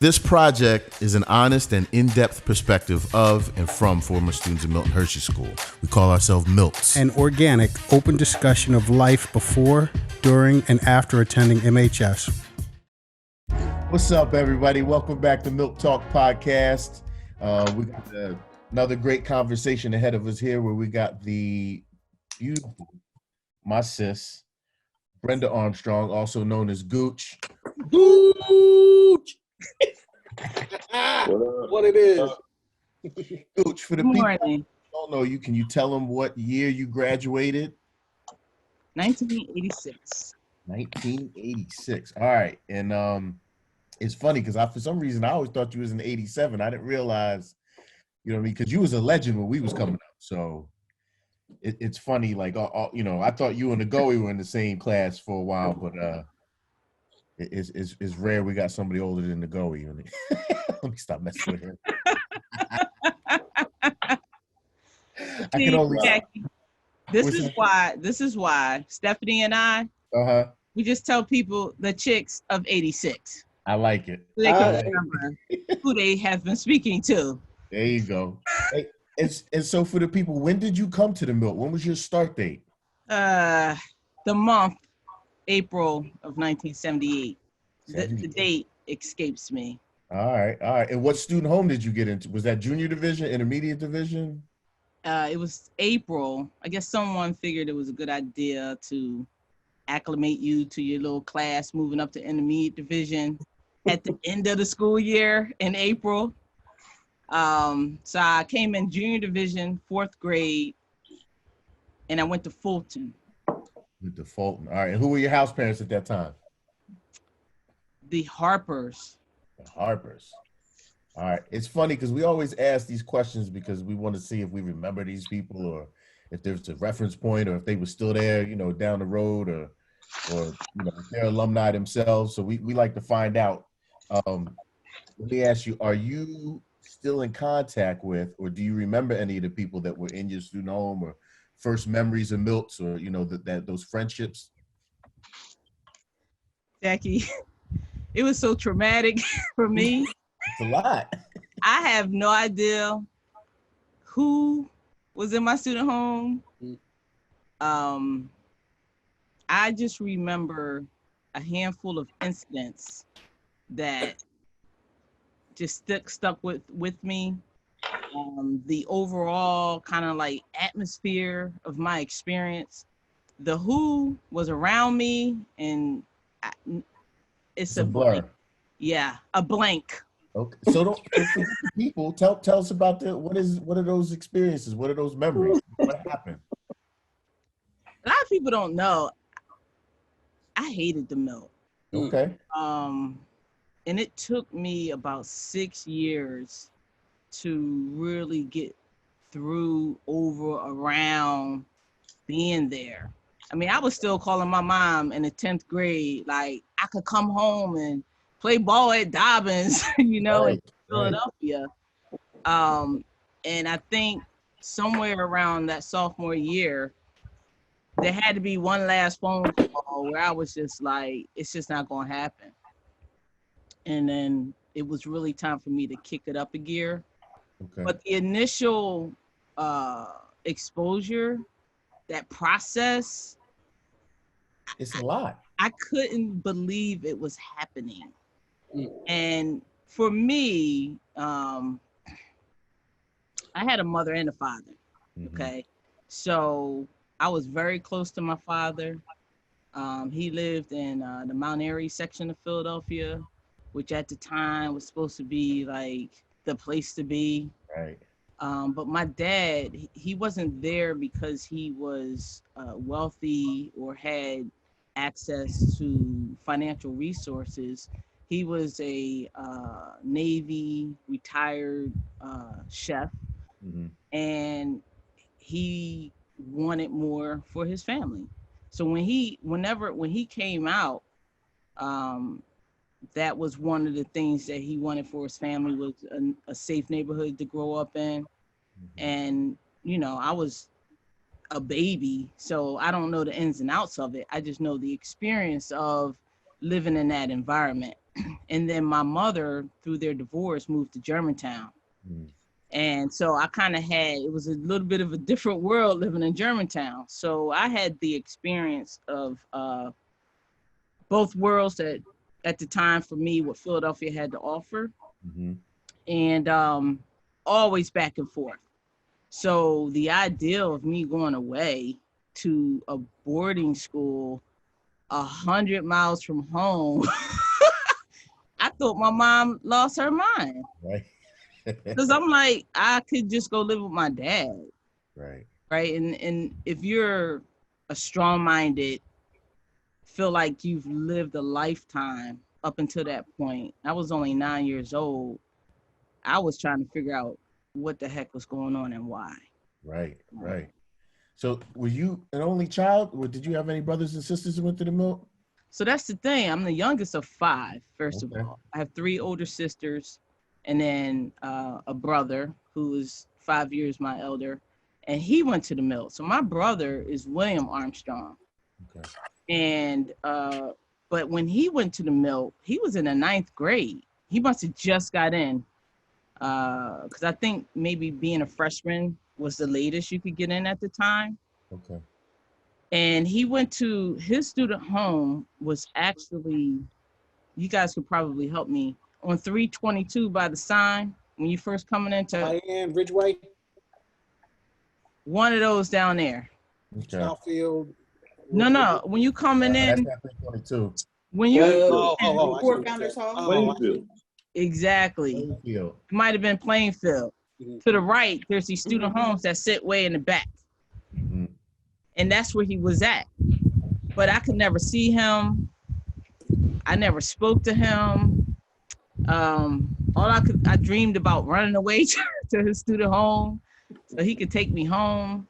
This project is an honest and in-depth perspective of and from former students of Milt and Hershey School. We call ourselves Milts. An organic, open discussion of life before, during, and after attending MHS. What's up, everybody? Welcome back to Milt Talk Podcast. We got another great conversation ahead of us here where we got the beautiful, my sis, Brenda Armstrong, also known as Gooch. Gooch! What it is? Gooch, for the people who don't know you, can you tell them what year you graduated? 1986. 1986. All right. And it's funny because for some reason I always thought you was in 87. I didn't realize, you know what I mean? Because you was a legend when we was coming up. So it's funny, like, you know, I thought you and the Goey were in the same class for a while, but it's rare we got somebody older than the Goey. Let me stop messing with him. I can only. Jackie, this is why Stephanie and I, we just tell people the chicks of 86. I like it. So they can remember who they have been speaking to. There you go. Hey, and so for the people, when did you come to the Milt? When was your start date? The month, April of 1978. The date escapes me. All right. And what student home did you get into? Was that junior division, intermediate division? It was April. I guess someone figured it was a good idea to acclimate you to your little class moving up to intermediate division at the end of the school year in April. So I came in junior division, 4th grade, and I went to Fulton. With the Fulton. All right. And who were your house parents at that time? The Harpers. The Harpers. All right. It's funny because we always ask these questions because we want to see if we remember these people or if there's a reference point or if they were still there, you know, down the road or you know, if they're alumni themselves. So we like to find out. Let me ask you, are you still in contact with, or do you remember any of the people that were in your student home or first memories of Milts or, you know, that those friendships? Jackie, it was so traumatic for me. It's a lot. I have no idea who was in my student home. I just remember a handful of incidents that just stuck with me. The overall kind of like atmosphere of my experience. The who was around me, and it's a blur. Blank. Yeah, a blank. Okay, so people tell us about what are those experiences? What are those memories? What happened? A lot of people don't know. I hated the Milt. Okay. And it took me about 6 years to really get around being there. I mean, I was still calling my mom in the 10th grade, like I could come home and play ball at Dobbins, you know, in Philadelphia. And I think somewhere around that sophomore year, there had to be one last phone call where I was just like, it's just not going to happen. And then it was really time for me to kick it up a gear. Okay. But the initial exposure, that process, it's a lot. I couldn't believe it was happening. And for me, I had a mother and a father. Okay. So I was very close to my father. He lived in the Mount Airy section of Philadelphia, which at the time was supposed to be like the place to be. Right. But my dad, he wasn't there because he was wealthy or had access to financial resources. He was a Navy retired chef, and he wanted more for his family. So when he came out, that was one of the things that he wanted for his family, was a safe neighborhood to grow up in. And, you know, I was a baby, so I don't know the ins and outs of it. I just know the experience of living in that environment. And then my mother, through their divorce, moved to Germantown. And so I kind of it was a little bit of a different world living in Germantown. So I had the experience of both worlds that at the time for me, what Philadelphia had to offer. And always back and forth. So the idea of me going away to a boarding school 100 miles from home, I thought my mom lost her mind. Right. Because I'm like, I could just go live with my dad. Right. Right. And if you're a strong-minded, feel like you've lived a lifetime up until that point. I was only 9 years old. I was trying to figure out what the heck was going on and why. Right. So were you an only child, or did you have any brothers and sisters who went to the Milt? So that's the thing. I'm the youngest of 5, first of all. I have 3 older sisters, and then a brother who is 5 years my elder, and he went to the Milt. So my brother is William Armstrong. Okay. And but when he went to the Milt, he was in the 9th grade. He must have just got in, because I think maybe being a freshman was the latest you could get in at the time. Okay. And he went to his student home was actually, you guys could probably help me, on 322 by the sign when you first coming into Ridgeway, one of those down there. Okay. Southfield. No, when you coming in, That's not 322. when you Fort Founders Hall. Plainfield. exactly, Plainfield. it might have been Plainfield. To the right, there's these student homes that sit way in the back. And that's where he was at. But I could never see him. I never spoke to him. I dreamed about running away to his student home so he could take me home.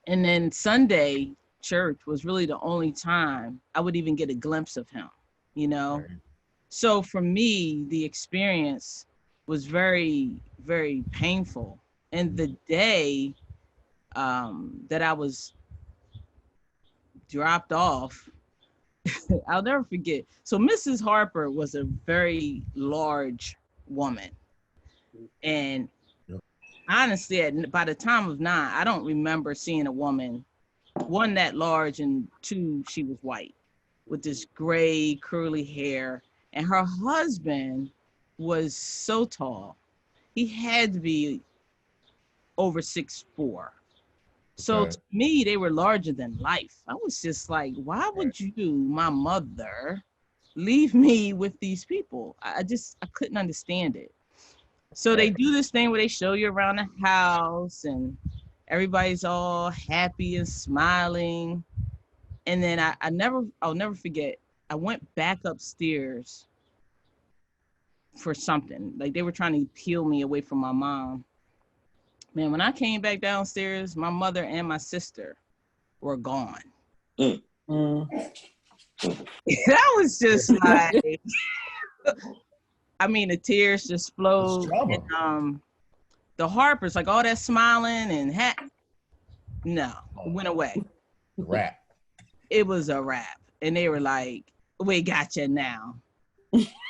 And then Sunday church was really the only time I would even get a glimpse of him, you know? Right. So for me, the experience was very, very painful. And the day that I was dropped off, I'll never forget. So Mrs. Harper was a very large woman. And honestly, by the time of 9, I don't remember seeing a woman, 1, that large, and 2, she was white with this gray curly hair. And her husband was so tall. He had to be over 6'4". So to me, they were larger than life. I was just like, why would you, my mother, leave me with these people? I couldn't understand it. So they do this thing where they show you around the house and everybody's all happy and smiling. And then I'll never forget, I went back upstairs for something. Like they were trying to peel me away from my mom. Man, when I came back downstairs, my mother and my sister were gone. That was just like, I mean, the tears just flowed. And, the Harpers, like all that smiling and no, it went away. Rap. It was a wrap. And they were like, we got you now.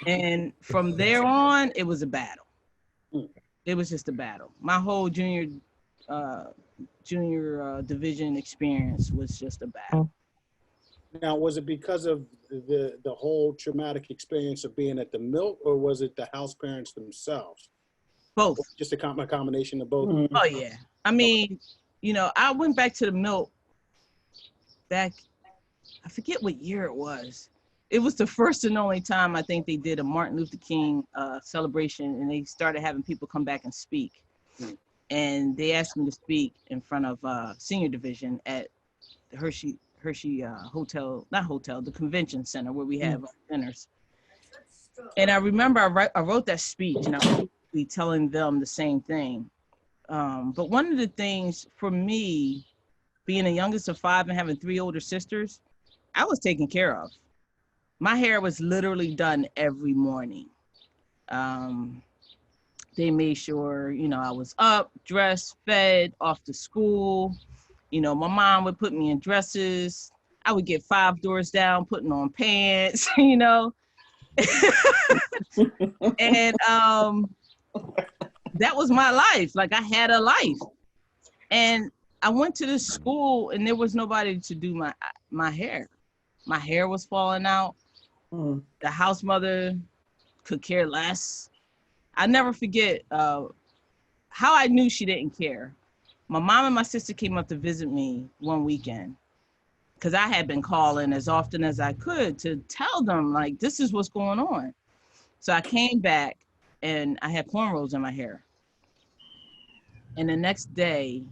And from there on, it was a battle. It was just a battle. My whole junior division experience was just a battle. Now, was it because of the whole traumatic experience of being at the Milt, or was it the house parents themselves? Both. Just a combination of both? Oh, yeah. I mean, you know, I went back to the Milt back, I forget what year it was. It was the first and only time I think they did a Martin Luther King celebration, and they started having people come back and speak. And they asked me to speak in front of senior division at the Hershey hotel, not hotel, the convention center where we have dinners. And I remember I wrote that speech, and I was telling them the same thing. But one of the things for me, being the youngest of 5 and having 3 older sisters, I was taken care of. My hair was literally done every morning. They made sure, you know, I was up, dressed, fed, off to school. You know, my mom would put me in dresses. I would get 5 doors down, putting on pants, you know. And that was my life. Like I had a life. And I went to this school and there was nobody to do my hair. My hair was falling out. The house mother could care less. I never forget how I knew she didn't care. My mom and my sister came up to visit me one weekend because I had been calling as often as I could to tell them, like, this is what's going on. So I came back and I had cornrows in my hair. And the next day,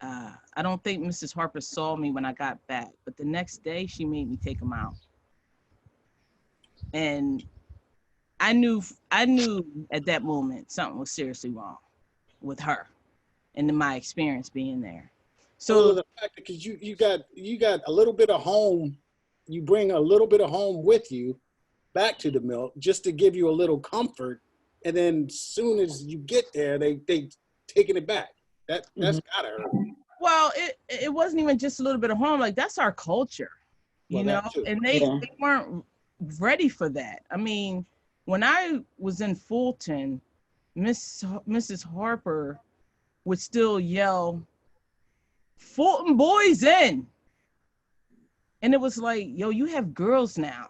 I don't think Mrs. Harper saw me when I got back, but the next day she made me take them out. And I knew at that moment something was seriously wrong with her and in my experience being there. So the fact that because you got a little bit of home, you bring a little bit of home with you back to the Milt just to give you a little comfort, and then as soon as you get there, they taking it back. That's gotta hurt. Well, it wasn't even just a little bit of home. Like that's our culture, you know. And they weren't ready for that. I mean, when I was in Fulton, Mrs. Harper would still yell, "Fulton boys in," and it was like, "Yo, you have girls now."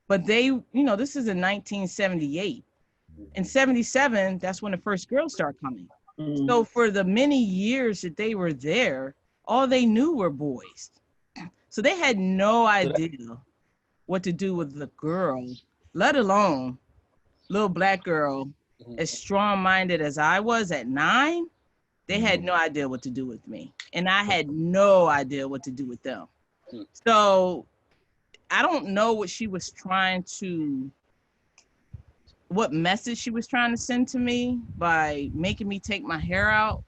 But they, you know, this is in 1978. In 77, that's when the first girls start coming. So for the many years that they were there, all they knew were boys. So they had no idea what to do with the girl, let alone little black girl, as strong-minded as I was at 9. They had no idea what to do with me. And I had no idea what to do with them. So I don't know what she was trying to, what message she was trying to send to me by making me take my hair out.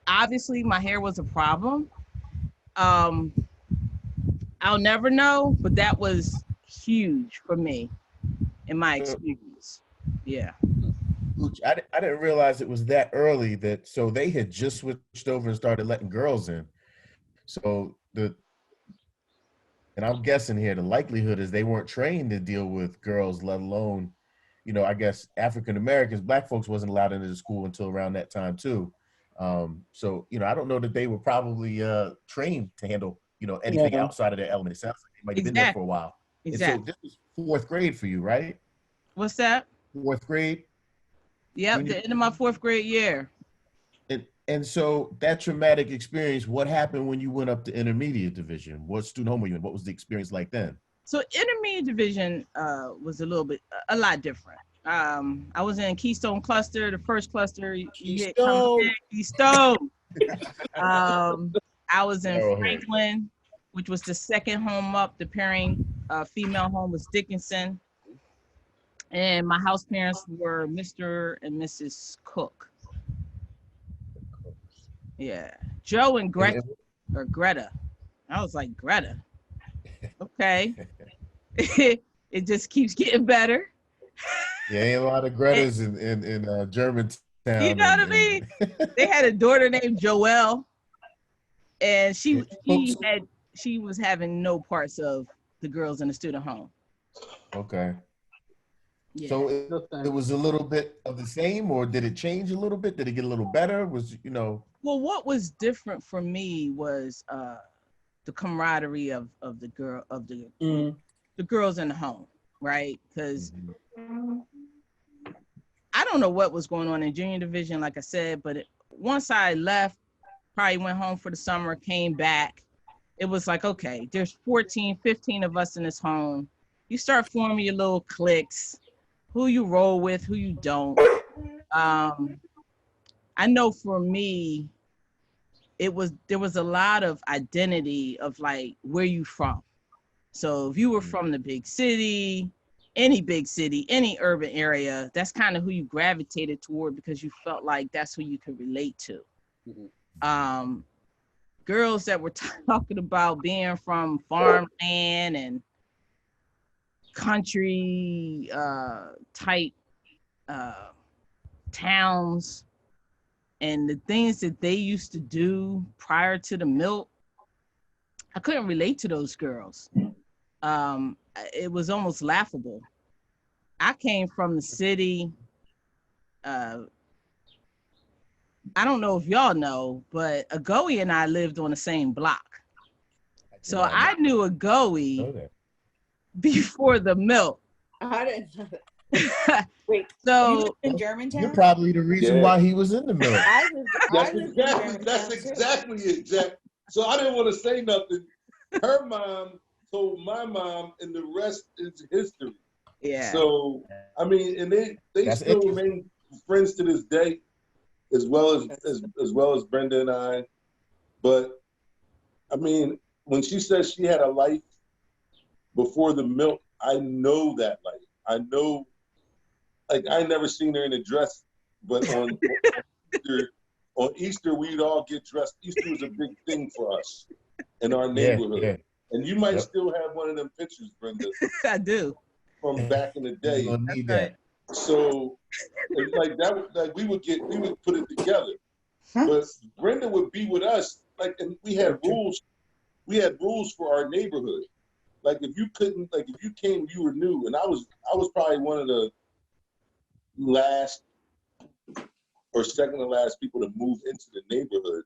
Obviously, my hair was a problem. I'll never know, but that was huge for me in my experience. Yeah. I didn't realize it was that early so they had just switched over and started letting girls in. So and I'm guessing here, the likelihood is they weren't trained to deal with girls, let alone, you know, I guess African Americans, black folks wasn't allowed into the school until around that time too. So, you know, I don't know that they were probably trained to handle, you know, anything outside of their element. It sounds like they might have been there for a while. Exactly. And so this was 4th grade for you, right? What's that? 4th grade? Yep, the end of my 4th grade year. And so that traumatic experience, what happened when you went up to intermediate division? What student home were you in? What was the experience like then? So intermediate division was a lot different. I was in Keystone Cluster, the first cluster. Keystone. I was in Franklin, which was the second home up. The pairing female home was Dickinson. And my house parents were Mr. and Mrs. Cook. Yeah, Joe and Greta, or Greta. I was like, Greta. Okay. It just keeps getting better. Yeah, ain't a lot of Gretas in Germantown. You know what I mean? They had a daughter named Joelle, and she was having no parts of the girls in the student home. Okay. Yeah. So it was a little bit of the same, or did it change a little bit? Did it get a little better? Was, you know? Well, what was different for me was the camaraderie of the girls in the home, right? Because I don't know what was going on in junior division, like I said, but once I left, probably went home for the summer, came back, it was like, okay, there's 14, 15 of us in this home. You start forming your little cliques, who you roll with, who you don't. I know for me, there was a lot of identity of like, where you from? So if you were from the big city, any urban area, that's kind of who you gravitated toward because you felt like that's who you could relate to. Girls that were talking about being from farmland and country type towns and the things that they used to do prior to the Milt, I couldn't relate to those girls. it was almost laughable. I came from the city. I don't know if y'all know, but Agoe and I lived on the same block. So I knew Agoe before the Milt. I didn't know that. Wait, So you lived in Germantown? You're probably the reason why he was in the Milt. I lived in Germantown That's exactly it. So I didn't want to say nothing. Her mom told my mom, and the rest is history. Yeah. So I mean, and they still remain friends to this day, as well as Brenda and I. But I mean, when she says she had a life before the Milt, I know that life. I know, like, I never seen her in a dress, but on Easter we'd all get dressed. Easter was a big thing for us in our neighborhood. Yeah. And you might still have one of them pictures, Brenda. I do. From back in the day. You're gonna need that. So it's like that, like we would put it together. But Brenda would be with us, like, and we had rules. We had rules for our neighborhood. Like if you came, you were new, and I was probably one of the last or second to last people to move into the neighborhood.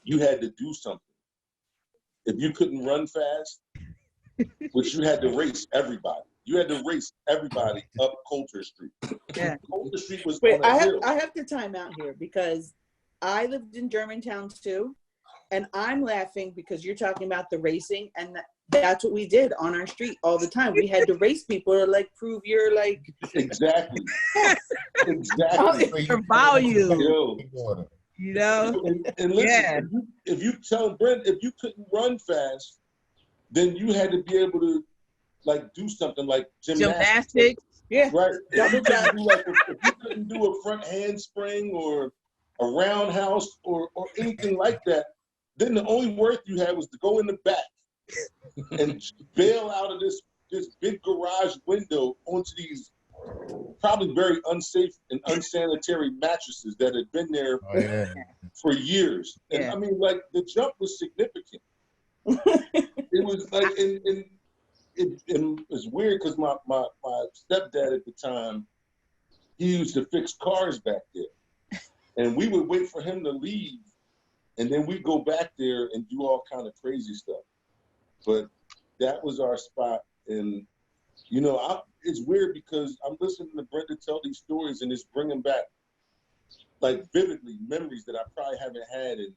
You had to do something. If you couldn't run fast, which you had to race everybody. You had to race everybody up Coulter Street. Yeah. Coulter Street was Wait, on a hill. I have to time out here because I lived in Germantown too, and I'm laughing because you're talking about the racing, and that's what we did on our street all the time. We had to race people to like prove you're like exactly. Exactly. Your value. You know? And listen, if you tell Brent, if you couldn't run fast, then you had to be able to like do something like gymnastics. Yeah. Right. If you couldn't do a front handspring or a roundhouse or anything like that, then the only work you had was to go in the back and bail out of this big garage window onto these probably very unsafe and unsanitary mattresses that had been there for years. And I mean, like, the jump was significant. It was like, and it was weird because my stepdad at the time, he used to fix cars back there. And we would wait for him to leave, and then we'd go back there and do all kind of crazy stuff. But that was our spot. And, you know, it's weird because I'm listening to Brenda tell these stories, and it's bringing back, like, vividly memories that I probably haven't had in,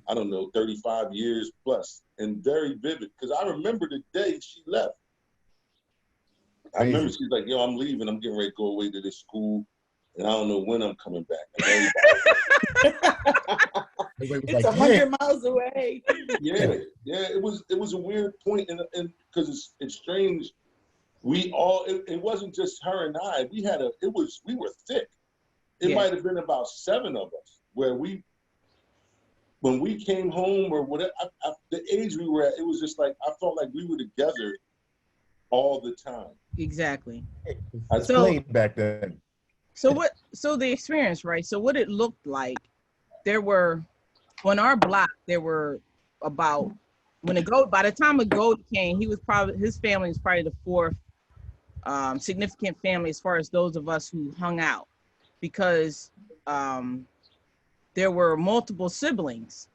I don't know, 35 years plus, and very vivid. Because I remember the day she left. I remember she's like, yo, I'm leaving. I'm getting ready to go away to this school, and I don't know when I'm coming back. It's 100 miles away. Yeah. It was a weird point, and because it's strange. We all, it wasn't just her and I. We were thick. It might have been about 7 of us where when we came home or whatever, the age we were at, it was just like, I felt like we were together all the time. Exactly. I played back then. So the experience, right? So what it looked like, on our block, there were about, by the time Agoe came, his family was probably the 4th significant family as far as those of us who hung out, because there were multiple siblings.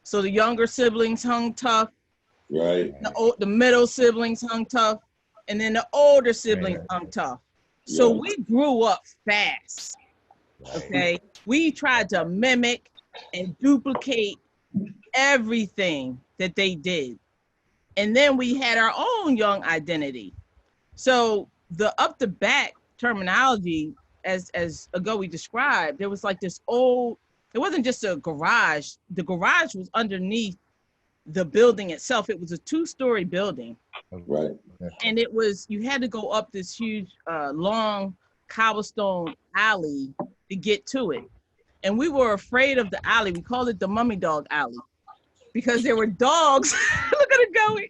So the younger siblings hung tough. Right. The middle siblings hung tough. And then the older siblings hung tough. So we grew up fast. Okay. We tried to mimic and duplicate everything that they did. And then we had our own young identity. So the up the back terminology, as Agoe described, there was like this old, it wasn't just a garage. The garage was underneath the building itself. It was a 2-story building. Right. And you had to go up this huge, long cobblestone alley to get to it. And we were afraid of the alley. We called it the Mummy Dog Alley because there were dogs. Look at it going.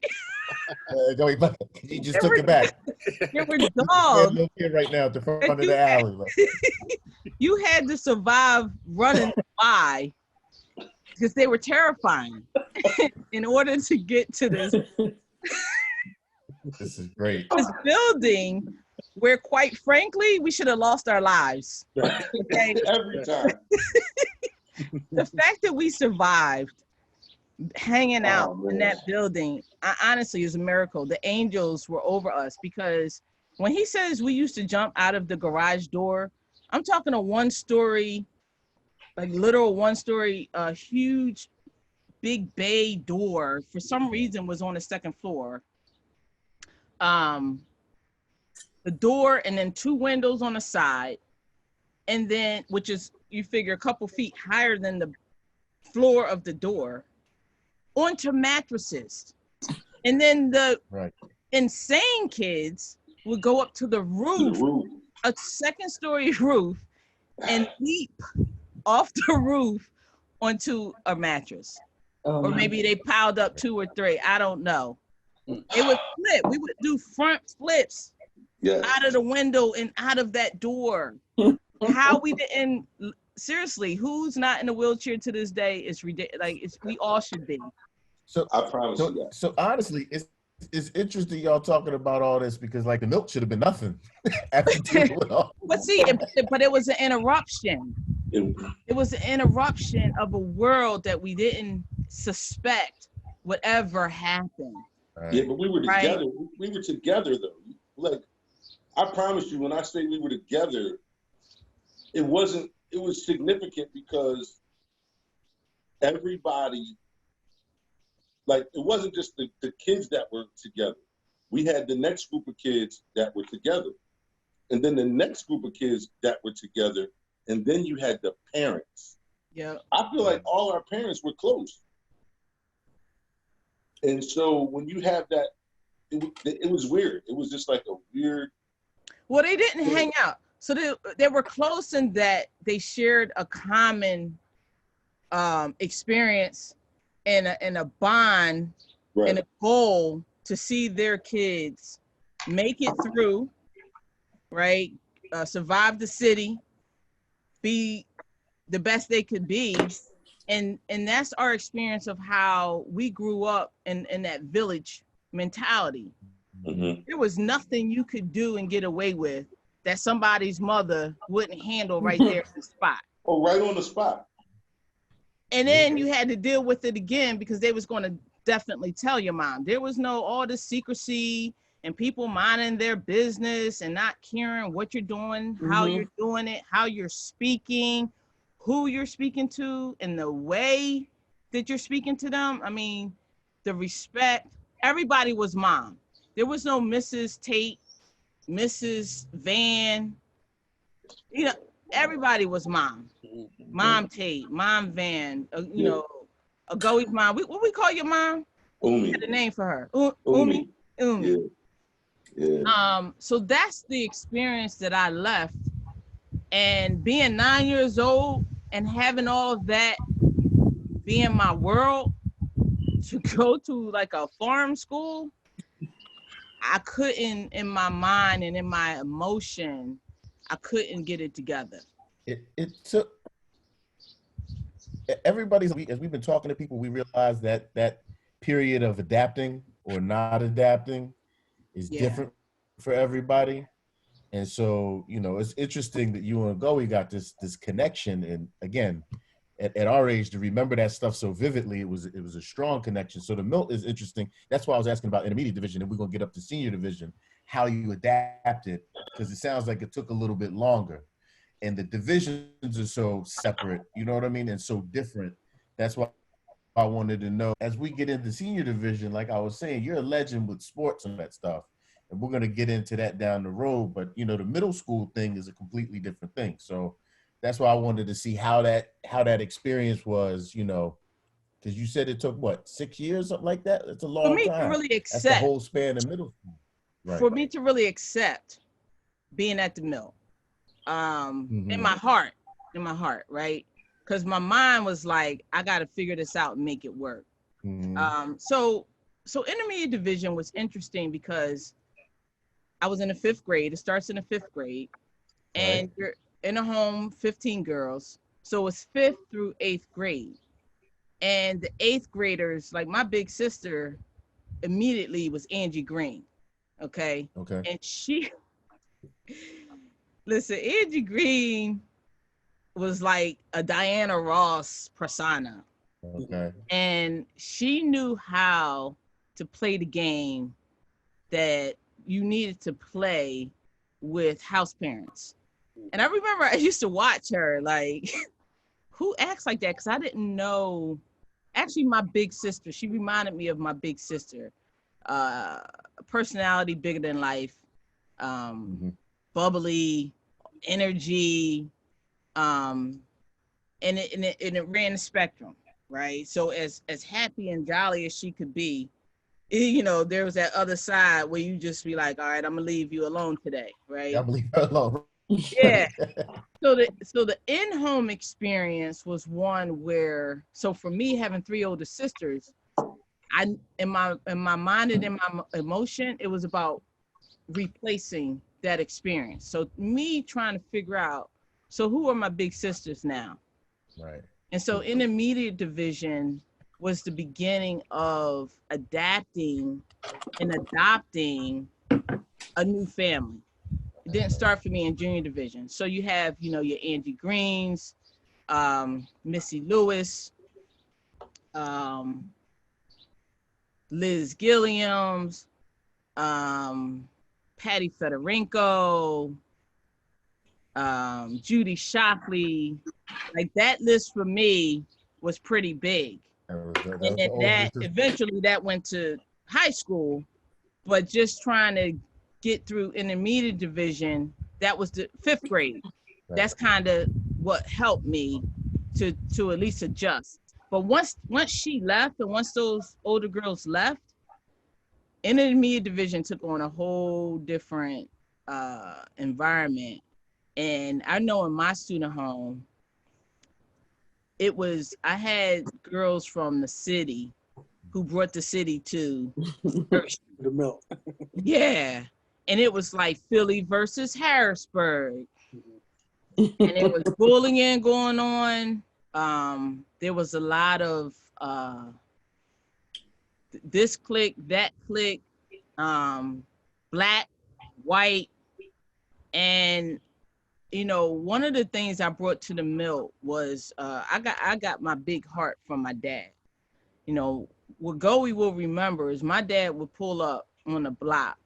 He just took it back. There were dogs. No kid right now at the front of the alley. You had to survive running by because they were terrifying in order to get to this. This is great. This building where, quite frankly, we should have lost our lives. Okay? Every time. The fact that we survived hanging out in that building, honestly, is a miracle. The angels were over us, because when he says we used to jump out of the garage door, I'm talking a one-story, like literal one-story, huge, big bay door. For some reason, was on the second floor. The door, and then 2 windows on the side, and then, which is, you figure, a couple feet higher than the floor of the door, onto mattresses. And then the insane kids would go up to the roof, a second-story roof, and leap off the roof onto a mattress. Or maybe they piled up 2 or 3. I don't know. It would flip. We would do front flips out of the window and out of that door. How we didn't, seriously, who's not in a wheelchair to this day is ridiculous. Like, we all should be. So I promise you that. So honestly, it's interesting y'all talking about all this, because like the milk should have been nothing after dealing with all. But see, but it was an interruption. It was an interruption of a world that we didn't suspect would ever happen. Right. Yeah, but we were together. We were together though. Like, I promise you, when I say we were together, it was significant, because everybody, like, it wasn't just the kids that were together. We had the next group of kids that were together, and then the next group of kids that were together, and then you had the parents. Yeah. I feel like all our parents were close. And so when you have that, it was weird. It was just like a weird. Well, they didn't hang out. So they were close in that they shared a common experience and a bond and a goal to see their kids make it through, right? Survive the city, be the best they could be. And that's our experience of how we grew up in that village mentality. Mm-hmm. There was nothing you could do and get away with that somebody's mother wouldn't handle right there on the spot. Oh, right on the spot. And then you had to deal with it again, because they was going to definitely tell your mom. There was no all this secrecy and people minding their business and not caring what you're doing, how you're doing it, how you're speaking, who you're speaking to, and the way that you're speaking to them. I mean, the respect, everybody was mom. There was no Mrs. Tate, Mrs. Van, you know, everybody was mom. Mom Tate, Mom Van, you know, Agoe's mom. What we call your mom? Umi. We had a name for her. Umi. Umi. Yeah. So that's the experience that I left. And being 9 years old and having all of that be in my world, to go to like a farm school, I couldn't, in my mind and in my emotion, I couldn't get it together. It took everybody's, as we've been talking to people, we realize that that period of adapting or not adapting is different for everybody. And so, you know, it's interesting that you and Agoe got this connection. And again, at our age, to remember that stuff so vividly, it was a strong connection. So the Milt is interesting. That's why I was asking about intermediate division, and we're gonna get up to senior division, how you adapted, because it sounds like it took a little bit longer. And the divisions are so separate, you know what I mean, and so different. That's why I wanted to know, as we get into senior division, like I was saying, you're a legend with sports and that stuff. And we're going to get into that down the road. But, you know, the middle school thing is a completely different thing. So that's why I wanted to see how that experience was, you know, because you said it took, what, 6 years, something like that? It's a long time. For me to really accept. That's the whole span of middle school. Right. For me to really accept being at the mill, in my heart, right? Because my mind was like, I got to figure this out and make it work. So intermediate division was interesting because I was in the 5th grade. It starts in the 5th grade, and you're in a home, 15 girls. So it's 5th through 8th grade. And the 8th graders, like my big sister, immediately was Angie Green. Okay. Okay. And listen, Angie Green was like a Diana Ross persona. Okay. And she knew how to play the game that you needed to play with house parents. And I remember I used to watch her, like, who acts like that? Because I didn't know. Actually, my big sister, she reminded me of my big sister. Personality bigger than life, bubbly, energy, and it ran the spectrum, right? So as happy and jolly as she could be, you know, there was that other side where you just be like, all right, I'm gonna leave you alone today, right? I believe her alone. Yeah. So the in-home experience was one where, so for me having 3 older sisters, I in my mind and in my emotion, it was about replacing that experience. So me trying to figure out, so who are my big sisters now? Right. And so intermediate division was the beginning of adapting and adopting a new family. It didn't start for me in junior division. So you have, you know, your Angie Greens, Missy Lewis, Liz Gilliams, Patty Fedorenko, Judy Shockley. Like that list for me was pretty big. And then that eventually that went to high school, but just trying to get through intermediate division, that was the 5th grade. Right. That's kind of what helped me to at least adjust. But once she left, and once those older girls left, intermediate division took on a whole different environment. And I know in my student home, I had girls from the city who brought the city to Hershey. The Milt. Yeah. And it was like Philly versus Harrisburg. And there was bullying going on. There was a lot of this clique, that clique, black, white. And, you know, one of the things I brought to the Milt was I got my big heart from my dad. You know, what Goey will remember is my dad would pull up on the block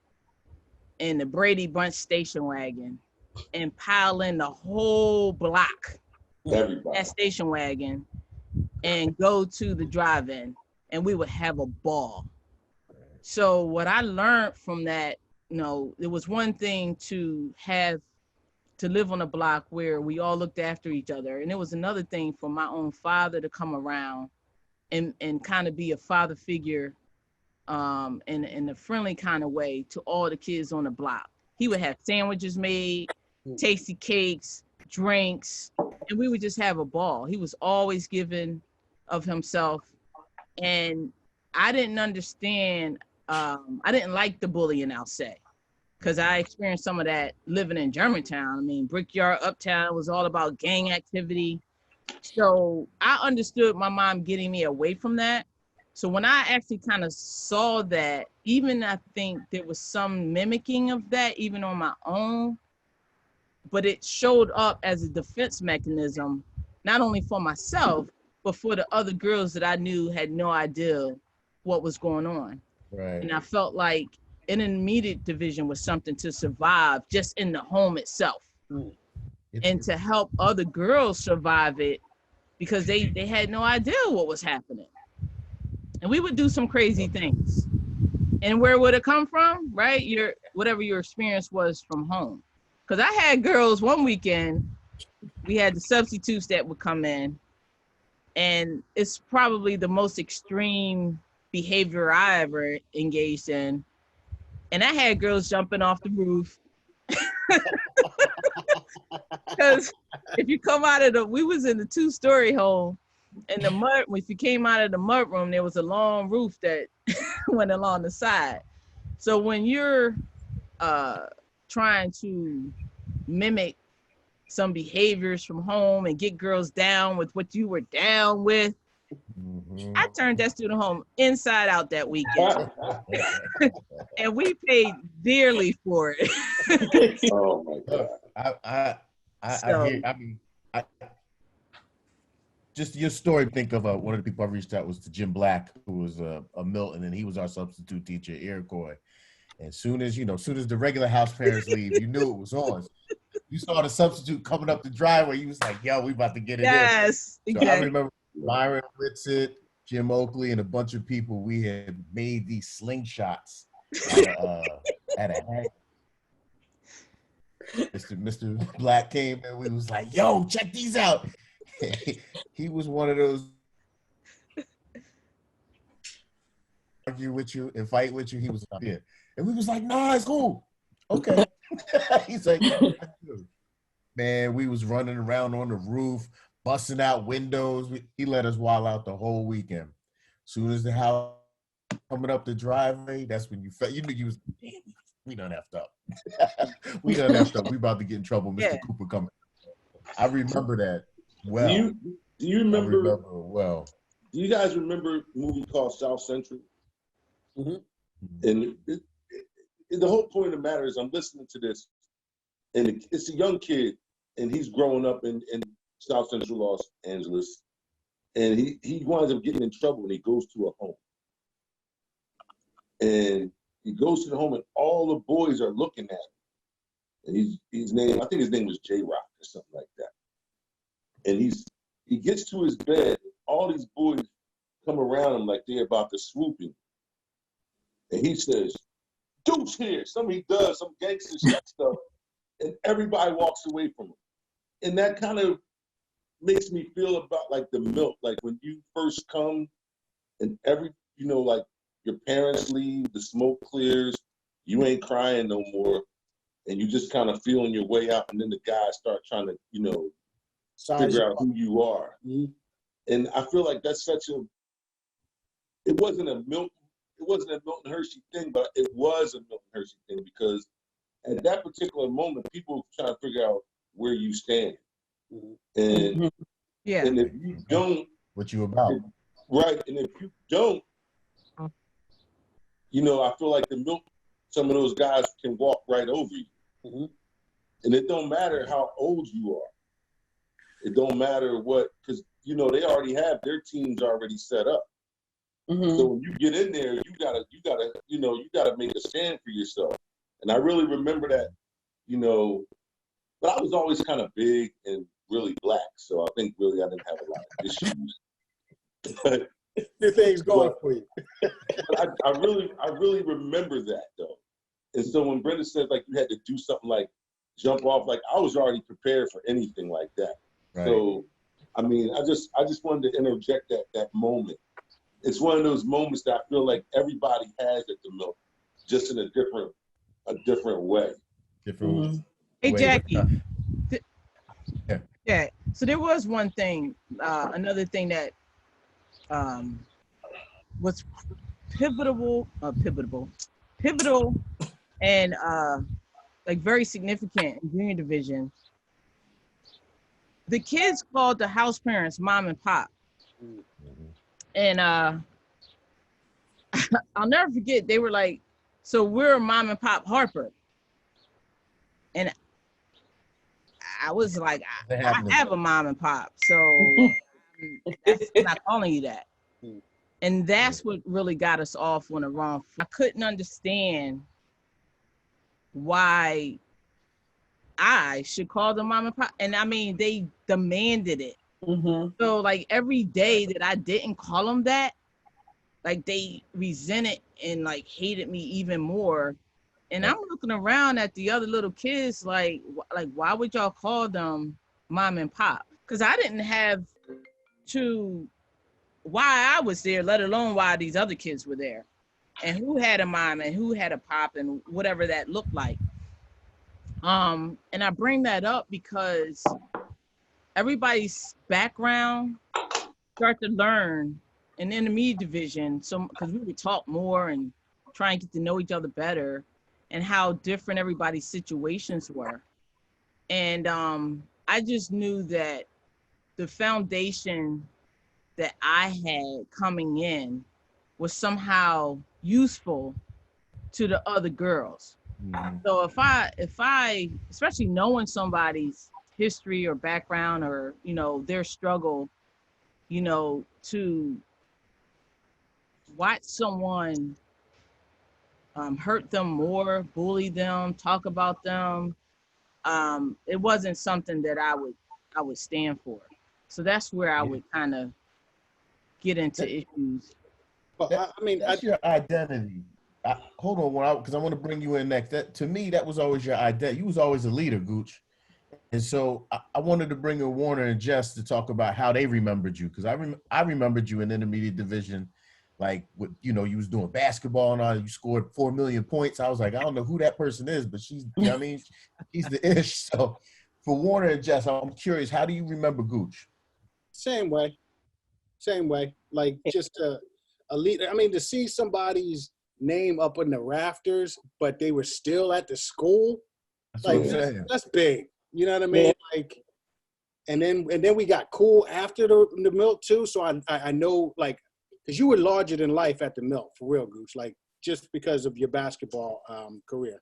in the Brady Bunch station wagon and pile in the whole block, that station wagon, and go to the drive-in, and we would have a ball. So what I learned from that, you know, it was one thing to live on a block where we all looked after each other, and it was another thing for my own father to come around and kind of be a father figure in a friendly kind of way to all the kids on the block. He would have sandwiches made, tasty cakes, drinks, and we would just have a ball. He was always giving of himself. And I didn't understand, I didn't like the bullying, I'll say, because I experienced some of that living in Germantown. I mean, Brickyard Uptown was all about gang activity. So I understood my mom getting me away from that. So when I actually kind of saw that, even I think there was some mimicking of that even on my own, but it showed up as a defense mechanism, not only for myself, but for the other girls that I knew had no idea what was going on. Right. And I felt like an intermediate division was something to survive just in the home itself. And to help other girls survive it because they had no idea what was happening. And we would do some crazy things. And where would it come from, right? Whatever your experience was from home. Because I had girls one weekend, we had the substitutes that would come in, and it's probably the most extreme behavior I ever engaged in. And I had girls jumping off the roof. Because if you come out of we was in the 2-story home, and the mud, if you came out of the mud room, there was a long roof that went along the side. So when you're trying to mimic some behaviors from home and get girls down with what you were down with, I turned that student home inside out that weekend, and we paid dearly for it. Oh my God. I hear. I mean, just your story. Think of one of the people I reached out was to Jim Black, who was a Milt, and then he was our substitute teacher, Iroquois. And soon as the regular house parents leave, you knew it was on. You saw the substitute coming up the driveway. You was like, "Yo, we about to get it Yes, in." So exactly. I remember Myron Whitsitt, Jim Oakley, and a bunch of people. We had made these slingshots at a hang. Mr. Black came and we was like, "Yo, check these out." He was one of those argue with you and fight with you. He was like, "Yeah," and we was like, "Nah, it's cool." Okay. He's like, man, we was running around on the roof, busting out windows. He let us wild out the whole weekend. Soon as the house coming up the driveway, that's when you felt, you knew you was, damn, we done effed up. We done effed up. We about to get in trouble. Mr. Cooper coming. I remember that well. Do you remember? I remember well. Do you guys remember a movie called South Central? And the whole point of the matter is I'm listening to this, and it's a young kid, and he's growing up in South Central Los Angeles, and he winds up getting in trouble, and he goes to a home. And he goes to the home, and all the boys are looking at him. And his name, I think his name was J-Rock or something like that. And he gets to his bed, all these boys come around him like they're about to swoop him. And he says, "Dude's here." Somebody does some gangster stuff, and everybody walks away from him. And that kind of makes me feel about like the Milt, like when you first come, and like your parents leave, the smoke clears, you ain't crying no more, and you just kind of feeling your way out, and then the guys start trying to, figure out who you are. And I feel like that's it wasn't a Milton Hershey thing, but it was a Milton Hershey thing, because at that particular moment, people were trying to figure out where you stand. And and if you don't, what you about? Right. And if you don't, I feel like some of those guys can walk right over you. And it don't matter how old you are. It don't matter what, because they already have their teams already set up. So when you get in there, you gotta make a stand for yourself. And I really remember that, but I was always kind of big and really black, so I think really I didn't have a lot of issues. But the thing's going for you. But I really remember that though. And so when Brenda said like you had to do something like jump off, like I was already prepared for anything like that. Right. So I mean, I just wanted to interject that moment. It's one of those moments that I feel like everybody has at the Milt, just in a different way. Hey, Jackie. Yeah. So there was one thing, another thing that was pivotal, and like very significant in junior division. The kids called the house parents mom and pop. And I'll never forget, they were like, "So we're mom and pop Harper." And I was like, I have a mom and pop, so I'm not calling you that. And that's what really got us off on the wrong foot. I couldn't understand why I should call them mom and pop. And I mean, they demanded it. So like every day that I didn't call them that, like they resented and like hated me even more. And I'm looking around at the other little kids like why would y'all call them mom and pop? Because I didn't have why I was there, let alone why these other kids were there, and who had a mom and who had a pop and whatever that looked like. And I bring that up because everybody's background start to learn in the intermediate division, so because we would talk more and try and get to know each other better, and how different everybody's situations were. And I just knew that the foundation that I had coming in was somehow useful to the other girls. Mhm. So if I, especially knowing somebody's history or background or, their struggle, to watch someone hurt them more, bully them, talk about them, it wasn't something that I would stand for. So that's where I would kind of get into issues. But That's your identity. Hold on, because I want to bring you in next. That to me, that was always your identity. You was always a leader, Gooch. And so I wanted to bring in Warner and Jess to talk about how they remembered you, because I remembered you in intermediate division, like you was doing basketball and all. You scored 4 million points. I was like, I don't know who that person is, but she's she's the ish. So for Warner and Jess, I'm curious, how do you remember Gooch? same way. Like just a leader. To see somebody's name up in the rafters, but they were still at the school. That's Like what I'm saying. that's big. You know what I mean? Like, and then we got cool after the Milt too. So I know, like, because you were larger than life at the Milt, for real, Gooch. Like, just because of your basketball career.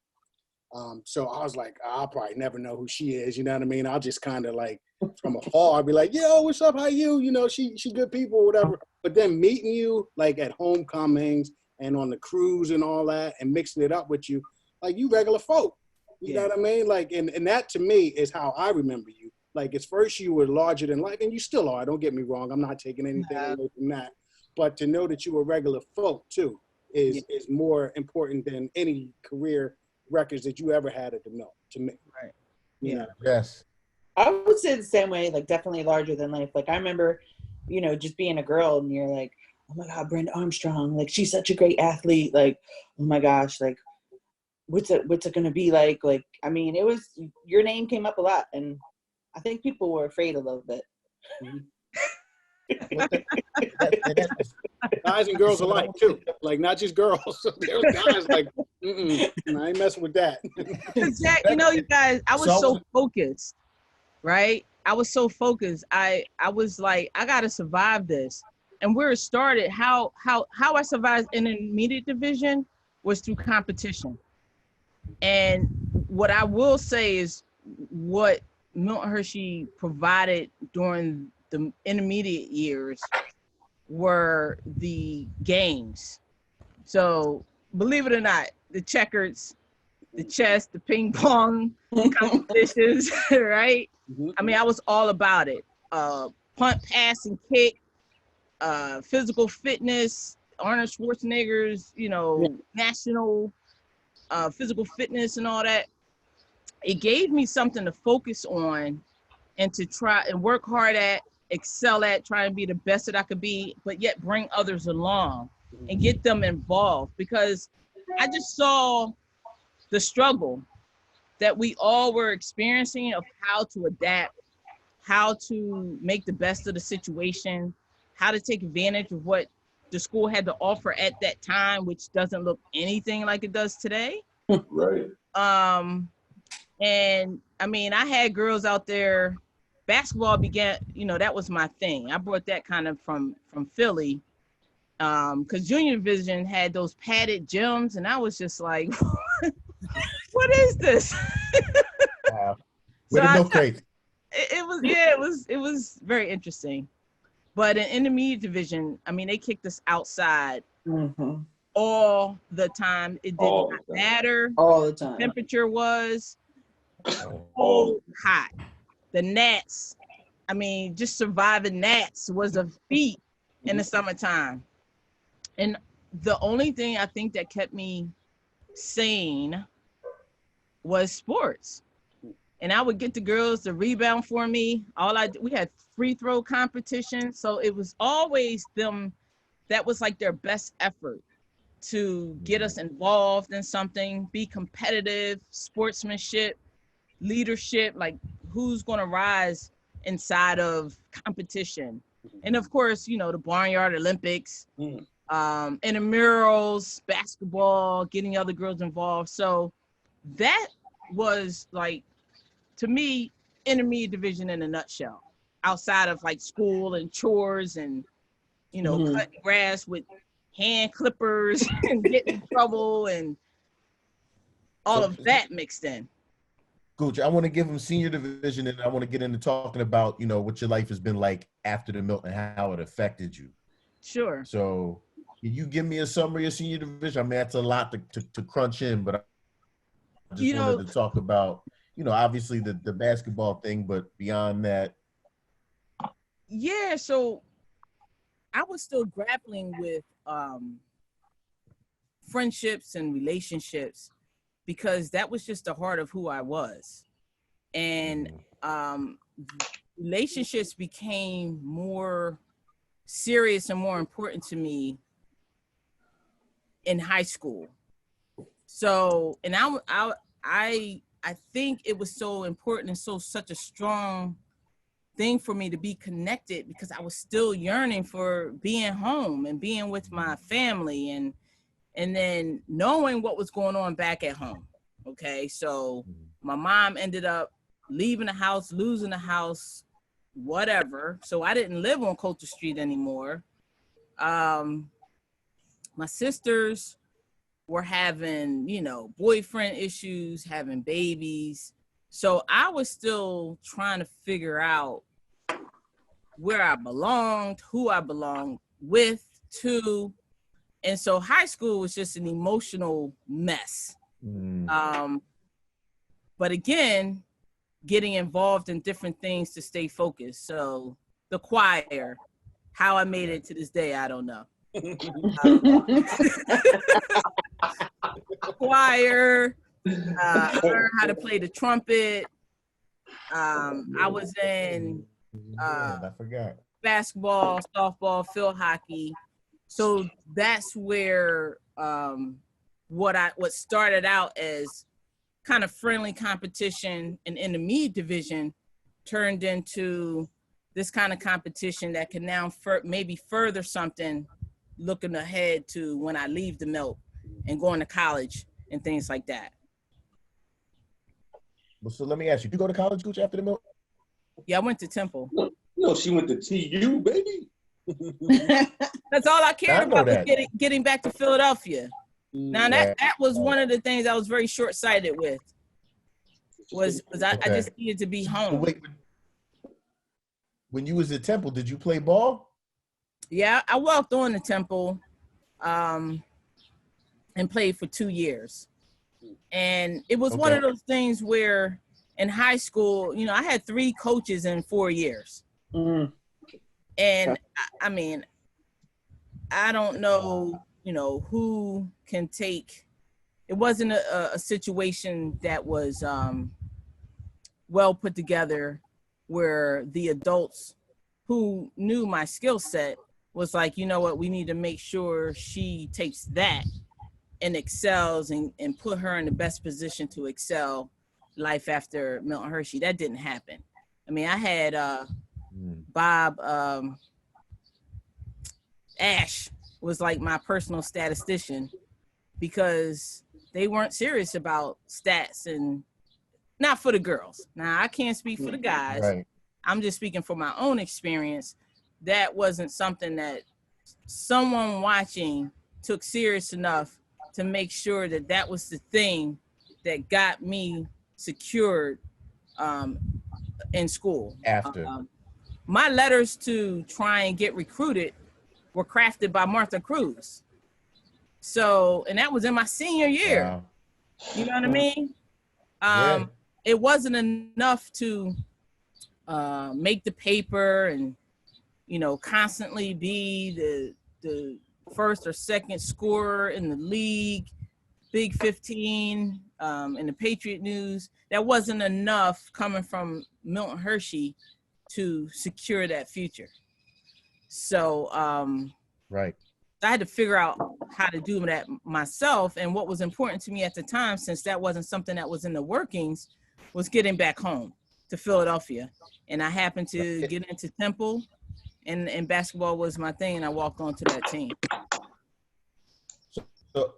So I was like, I'll probably never know who she is. You know what I mean? I'll just kind of like from afar, I'll be like, yo, what's up? How you? She good people, or whatever. But then meeting you like at homecomings and on the cruise and all that, and mixing it up with you, like you regular folk. You know what I mean? Like, and that to me is how I remember you. Like, at first you were larger than life, and you still are. Don't get me wrong. I'm not taking anything away from that. But to know that you were regular folk too is more important than any career records that you ever had at the Mill, to me. Right. Yeah. Yes. I would say the same way, like definitely larger than life. Like I remember, just being a girl and you're like, oh my God, Brenda Armstrong, like she's such a great athlete. Like, oh my gosh, like what's it gonna be like? Like, it was, your name came up a lot, and I think people were afraid a little bit. Guys and girls alike too. Like, not just girls. There was guys like, I ain't messing with that. Jack, you guys, I was so focused, right? I was so focused. I was like, I gotta survive this. And where it started, how I survived in an intermediate division was through competition. And what I will say is what Milt Hershey provided during the intermediate years were the games. So believe it or not, the checkers, the chess, the ping pong competitions, right? I was all about it. Punt, pass, and kick, physical fitness, Arnold Schwarzenegger's, national physical fitness and all that. It gave me something to focus on and to try and work hard at, excel at, try and be the best that I could be, but yet bring others along and get them involved, because I just saw the struggle that we all were experiencing of how to adapt, how to make the best of the situation, how to take advantage of what the school had to offer at that time, which doesn't look anything like it does today. Right. And I had girls out there. Basketball began, that was my thing. I brought that kind of from Philly, because junior division had those padded gyms, and I was just like, what is this? Wow. It was very interesting. But in intermediate division, they kicked us outside all the time. It did not matter. All the time. Temperature was cold, hot. The gnats, just surviving gnats was a feat in the summertime. And the only thing I think that kept me sane was sports. And I would get the girls to rebound for me. We had free throw competition. So it was always them, that was like their best effort to get us involved in something, be competitive, sportsmanship, leadership, like who's going to rise inside of competition. And of course, the Barnyard Olympics, intramurals, basketball, getting other girls involved. So that was like, to me, intermediate division in a nutshell, outside of like school and chores and cutting grass with hand clippers and getting in trouble and all of that mixed in. Coach, I want to give them senior division, and I want to get into talking about, what your life has been like after the Milt and how it affected you. Sure. So can you give me a summary of senior division? I mean, that's a lot to crunch in, but I just wanted to talk about, obviously the basketball thing, but beyond that. Yeah, so I was still grappling with friendships and relationships because that was just the heart of who I was. And relationships became more serious and more important to me in high school. So, and I think it was so important and such a strong thing for me to be connected because I was still yearning for being home and being with my family and then knowing what was going on back at home. Okay, so my mom ended up leaving the house, losing the house, whatever. So I didn't live on Coulter Street anymore. My sisters were having, boyfriend issues, having babies. So I was still trying to figure out where I belonged, who I belonged with, to. And so high school was just an emotional mess. But again, getting involved in different things to stay focused. So the choir, how I made it to this day, I don't know. Choir, I learned how to play the trumpet. I was in I forgot. basketball, softball, field hockey. So that's where what started out as kind of friendly competition and in the Meade division turned into this kind of competition that can now maybe further something looking ahead to when I leave the Milt and going to college and things like that. Well, so let me ask you, did you go to college, Gooch, after the Milt? Yeah, I went to Temple. No, she went to TU, baby. That's all I cared about was getting back to Philadelphia. Now that was one of the things I was very short-sighted with. I just needed to be home. So wait, when you was at Temple, did you play ball? Yeah, I walked on to Temple and played for 2 years. And it was one of those things where in high school, I had 3 coaches in 4 years. And I mean, I don't know, who can take, it wasn't a situation that was well put together where the adults who knew my skill set was like, you know what, we need to make sure she takes that and excels and put her in the best position to excel life after Milt Hershey. That didn't happen. I mean, I had Bob Ash was like my personal statistician because they weren't serious about stats and not for the girls. Now, I can't speak for the guys. Right. I'm just speaking from my own experience. That wasn't something that someone watching took serious enough to make sure that that was the thing that got me secured in school. After. My letters to try and get recruited were crafted by Martha Cruz. So, and that was in my senior year. Wow. You know what I mean? It wasn't enough to make the paper and, constantly be the first or second scorer in the league, Big 15, in the Patriot News. That wasn't enough coming from Milton Hershey to secure that future. So right. I had to figure out how to do that myself. And what was important to me at the time, since that wasn't something that was in the workings, was getting back home to Philadelphia. And I happened to get into Temple, and basketball was my thing, and I walked onto that team.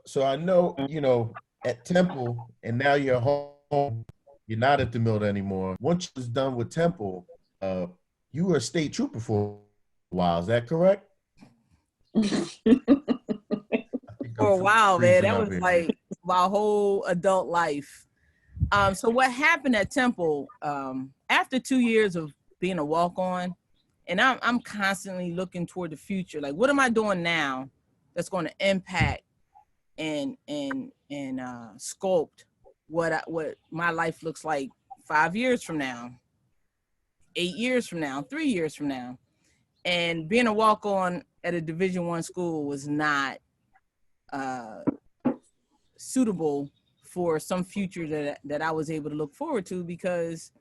So I know, at Temple, and now you're home, you're not at the Milt anymore. Once you was done with Temple, you were a state trooper for a while. Is that correct? For a while, man. That was like my whole adult life. So what happened at Temple, after 2 years of being a walk-on, and I'm constantly looking toward the future. Like, what am I doing now that's going to impact and sculpt what my life looks like 5 years from now, 8 years from now, 3 years from now. And being a walk-on at a Division I school was not suitable for some future that I was able to look forward to, because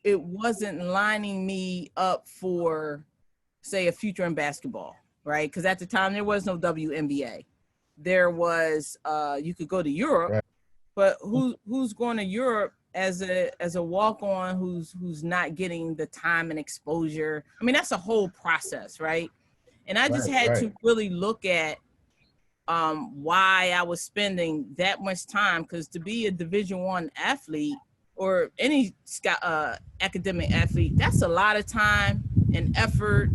it wasn't lining me up for, say, a future in basketball, right? Because at the time there was no WNBA. There was you could go to Europe, right. But who's going to Europe as a walk-on who's not getting the time and exposure? I mean, that's a whole process, right? And I just had to really look at why I was spending that much time, because to be a Division I athlete or any academic athlete, that's a lot of time and effort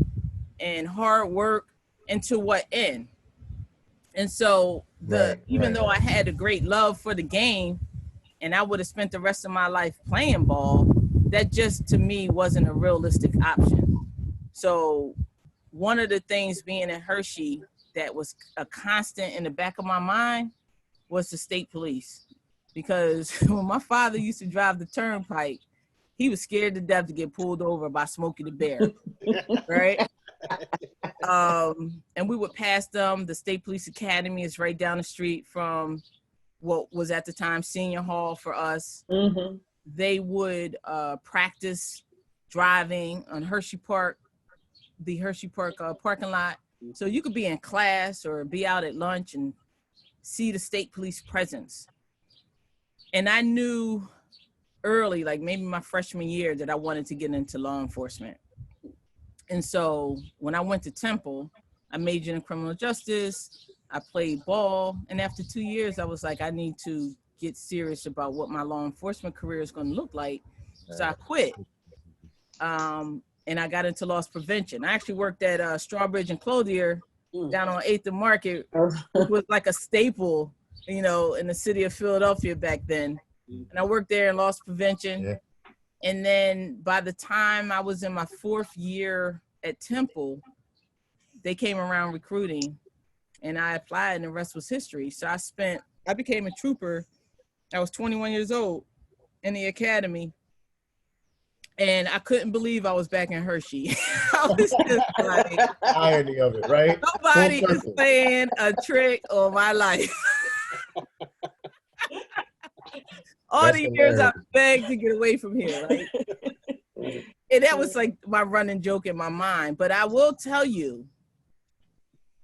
and hard work, and to what end? And so even though I had a great love for the game and I would have spent the rest of my life playing ball, that just to me wasn't a realistic option. So one of the things being in Hershey that was a constant in the back of my mind was the state police. Because when my father used to drive the turnpike, he was scared to death to get pulled over by Smokey the Bear, right? And we would pass them. The State Police Academy is right down the street from what was at the time Senior Hall for us. Mm-hmm. They would practice driving on Hershey Park, the Hershey Park parking lot. So you could be in class or be out at lunch and see the state police presence. And I knew early, like maybe my freshman year, that I wanted to get into law enforcement. And so when I went to Temple, I majored in criminal justice. I played ball. And after 2 years, I was like, I need to get serious about what my law enforcement career is going to look like. So I quit. And I got into loss prevention. I actually worked at Strawbridge and Clothier down on 8th and Market, which was like a staple, in the city of Philadelphia back then. And I worked there in loss prevention. Yeah. And then by the time I was in my 4th year at Temple, they came around recruiting and I applied, and the rest was history. So I became a trooper. I was 21 years old in the academy. And I couldn't believe I was back in Hershey. I was just like, irony of it, right? Nobody is playing a trick on my life. All these years I begged to get away from here, right? And that was like my running joke in my mind. But I will tell you,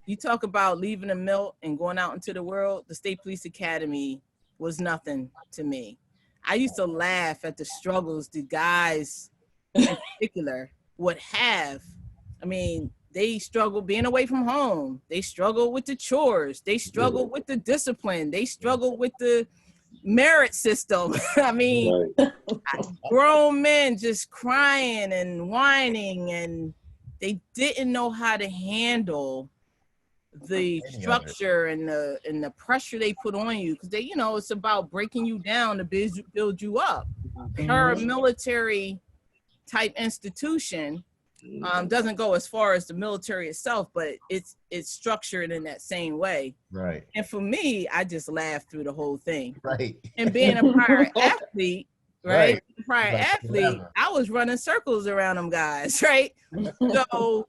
you talk about leaving the Milt and going out into the world, the State Police Academy was nothing to me. I used to laugh at the struggles the guys in particular would have. I mean, they struggle being away from home. They struggle with the chores. They struggle with the discipline. They struggle with the merit system. I mean, grown men just crying and whining, and they didn't know how to handle the structure and the pressure they put on you, because they, it's about breaking you down to build you up. Paramilitary type institution doesn't go as far as the military itself, but it's structured in that same way. Right. And for me, I just laughed through the whole thing. Right. And being a prior athlete, right? I was running circles around them guys, right? So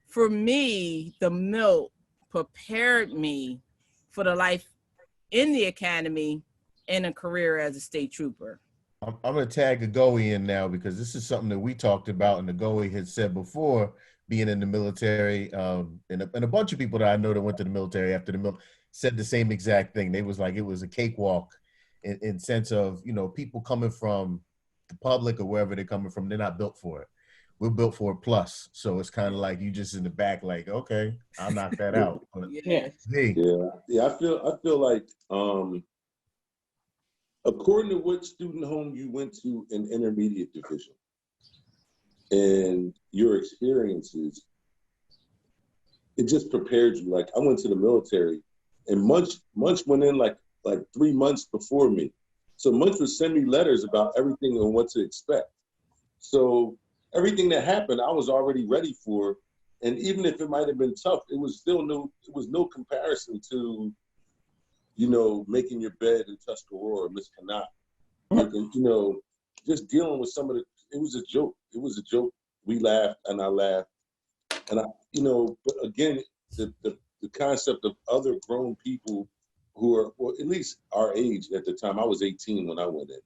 for me, the Milt prepared me for the life in the academy and a career as a state trooper. I'm going to tag a Goey in now, because this is something that we talked about, and the Goey had said before, being in the military, and a bunch of people that I know that went to the military after the military said the same exact thing. They was like, it was a cakewalk in sense of, people coming from the public or wherever they're coming from, they're not built for it. We're built for it plus. So it's kind of like you just in the back, like, okay, I'll knock that out. But, yeah. I feel like, according to what student home you went to in intermediate division and your experiences, it just prepared you. Like I went to the military, and Munch went in like 3 months before me. So Munch would send me letters about everything and what to expect. So everything that happened, I was already ready for. And even if it might have been tough, it was no comparison to, you know, making your bed in Tuscarora or Misconnet. You know, just dealing with some of it was a joke. It was a joke. We laughed and I laughed. And you know, but again, the concept of other grown people who are, well, at least our age at the time, I was 18 when I went in,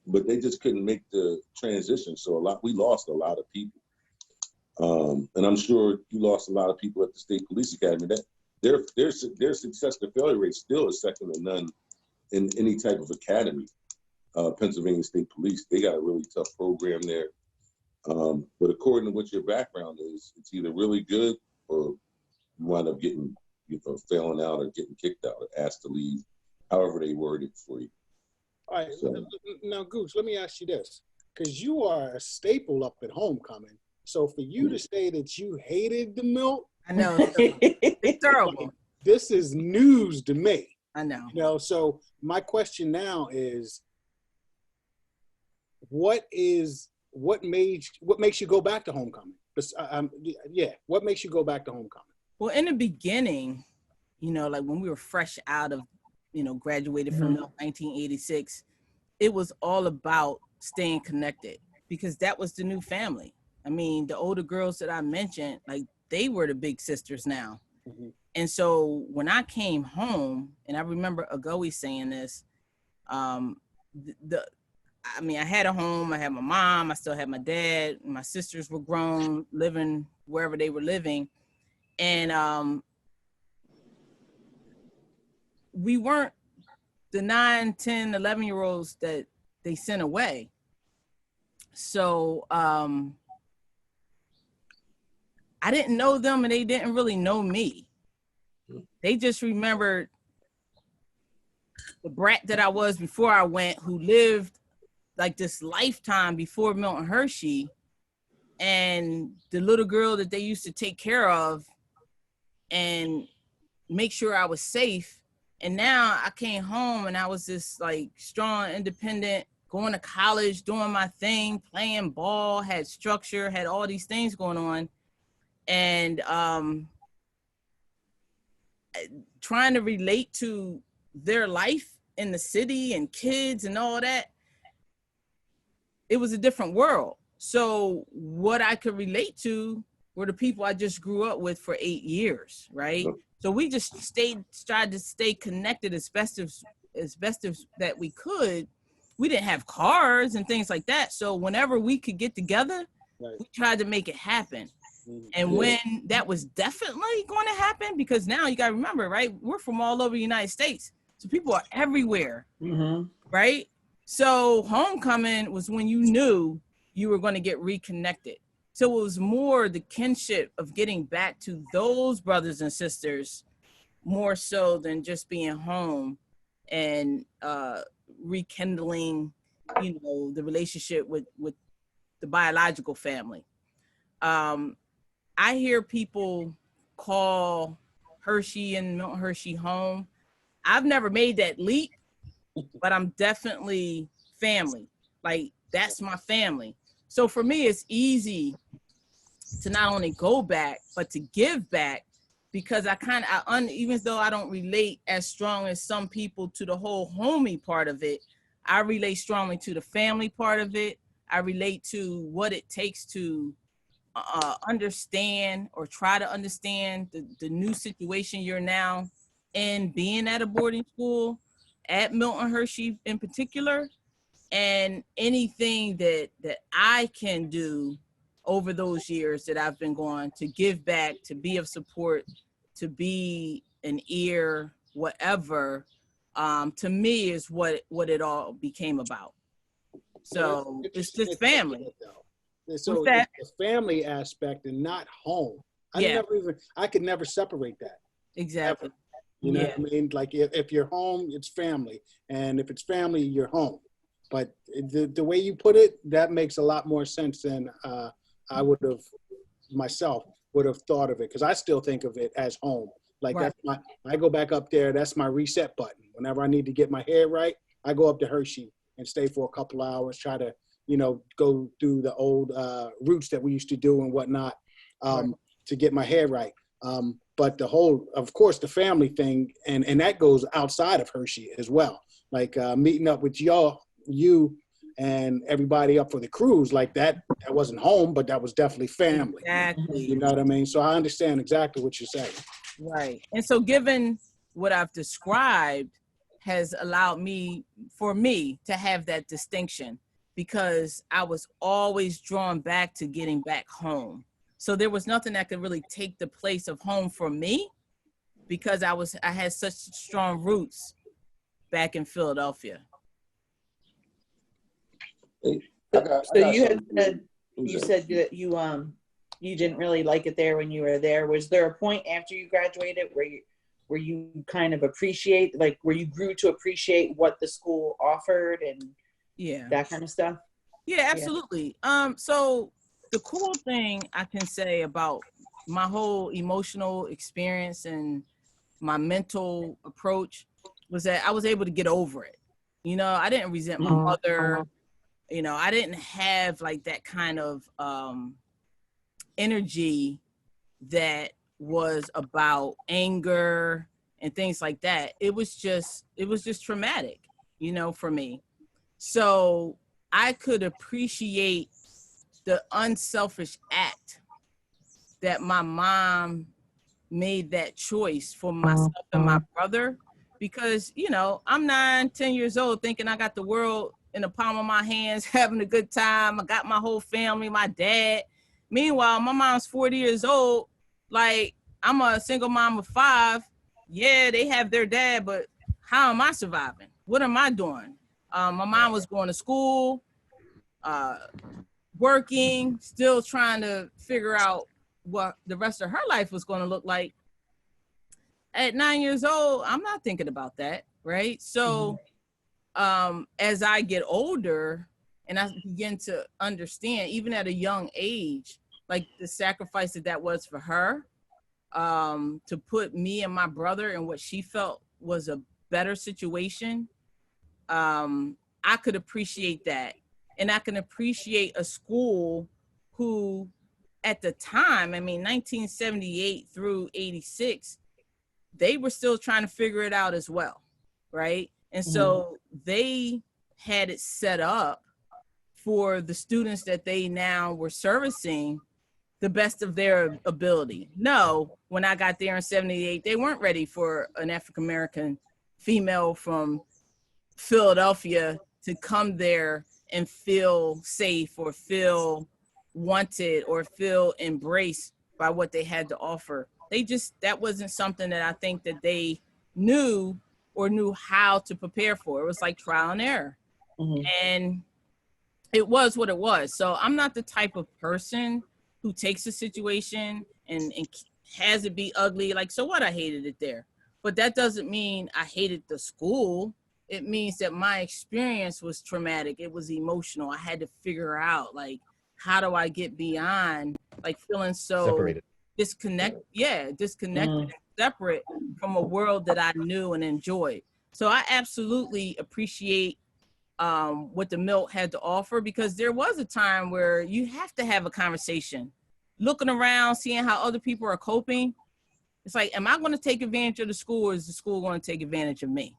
but they just couldn't make the transition. So we lost a lot of people. And I'm sure you lost a lot of people at the State Police Academy. That their success to failure rate still is second to none in any type of academy. Pennsylvania State Police, they got a really tough program there. But according to what your background is, it's either really good or you wind up getting, you know, failing out or getting kicked out or asked to leave, however they word it for you. All right, so, now Goose, let me ask you this, because you are a staple up at homecoming. So for you to say that you hated the Milt, I know. It's terrible. This is news to me. I know. You know, so my question now is, what makes you go back to homecoming? What makes you go back to homecoming? Well, in the beginning, you know, like when we were fresh out of, you know, graduated from 1986, it was all about staying connected because that was the new family. I mean, the older girls that I mentioned, like they were the big sisters now. Mm-hmm. And so when I came home, and I remember Agoe saying this, I had a home, I had my mom, I still had my dad, my sisters were grown, living wherever they were living. And we weren't the 9, 10, 11-year-olds that they sent away. So I didn't know them and they didn't really know me. They just remembered the brat that I was before I went, who lived like this lifetime before Milt and Hershey, and the little girl that they used to take care of and make sure I was safe. And now I came home and I was this like strong, independent, going to college, doing my thing, playing ball, had structure, had all these things going on. And trying to relate to their life in the city and kids and all that, it was a different world. So what I could relate to were the people I just grew up with for 8 years, right? So we just tried to stay connected as best as that we could. We didn't have cars and things like that. So whenever we could get together, we tried to make it happen. And when that was definitely going to happen, because now you got to remember, right? We're from all over the United States. So people are everywhere, right? So homecoming was when you knew you were going to get reconnected. So it was more the kinship of getting back to those brothers and sisters more so than just being home and rekindling, you know, the relationship with the biological family. I hear people call Hershey and Milt Hershey home. I've never made that leap, but I'm definitely family. Like, that's my family. So for me, it's easy to not only go back, but to give back, because even though I don't relate as strong as some people to the whole homie part of it, I relate strongly to the family part of it. I relate to what it takes to understand or try to understand the new situation you're now in, being at a boarding school, at Milt and Hershey in particular, and anything that I can do over those years that I've been going to give back, to be of support, to be an ear, whatever, to me is what it all became about. So it's just family. So it's the family aspect and not home. I could never separate that. Exactly. Ever. You know what I mean? Like if you're home, it's family. And if it's family, you're home. But the way you put it, that makes a lot more sense than I would have myself. would have thought of it, because I still think of it as home. Like Right. I go back up there, that's my reset button. Whenever I need to get my hair right, I go up to Hershey and stay for a couple of hours, try to, go through the old routes that we used to do and whatnot to get my hair right. But of course, the family thing, and that goes outside of Hershey as well. Like meeting up with you and everybody up for the cruise, like that wasn't home, but that was definitely family. Exactly. You know what I mean? So I understand exactly what you're saying. Right. And so given what I've described has allowed for me to have that distinction, because I was always drawn back to getting back home. So there was nothing that could really take the place of home for me, because I had such strong roots back in Philadelphia. So you said that you didn't really like it there when you were there. Was there a point after you graduated where you kind of where you grew to appreciate what the school offered and that kind of stuff? Yeah, absolutely. So the cool thing I can say about my whole emotional experience and my mental approach was that I was able to get over it. I didn't resent my mother. I didn't have like that kind of energy that was about anger and things like that. It was just traumatic, for me. So I could appreciate the unselfish act that my mom made that choice for myself and my brother, because, I'm 9-10 years old thinking I got the world in the palm of my hands, having a good time. I got my whole family, my dad. Meanwhile, my mom's 40 years old. Like, I'm a single mom of 5. Yeah, they have their dad, but how am I surviving? What am I doing? My mom was going to school, working, still trying to figure out what the rest of her life was going to look like. At 9 years old, I'm not thinking about that, right? So as I get older and I begin to understand, even at a young age, like the sacrifice that was for her, to put me and my brother in what she felt was a better situation, I could appreciate that. And I can appreciate a school who, at the time, 1978 through 86, they were still trying to figure it out as well, right? And so they had it set up for the students that they now were servicing the best of their ability. No, when I got there in 78, they weren't ready for an African-American female from Philadelphia to come there and feel safe or feel wanted or feel embraced by what they had to offer. That wasn't something that I think that they knew how to prepare for. It was like trial and error. And it was what it was. So I'm not the type of person who takes a situation and has it be ugly. Like, so what? I hated it there. But that doesn't mean I hated the school. It means that my experience was traumatic. It was emotional. I had to figure out, like, how do I get beyond, like, feeling so Separated. disconnected and separate from a world that I knew and enjoyed. So I absolutely appreciate what the Milt had to offer, because there was a time where you have to have a conversation, looking around, seeing how other people are coping. It's like, am I going to take advantage of the school, or is the school going to take advantage of me?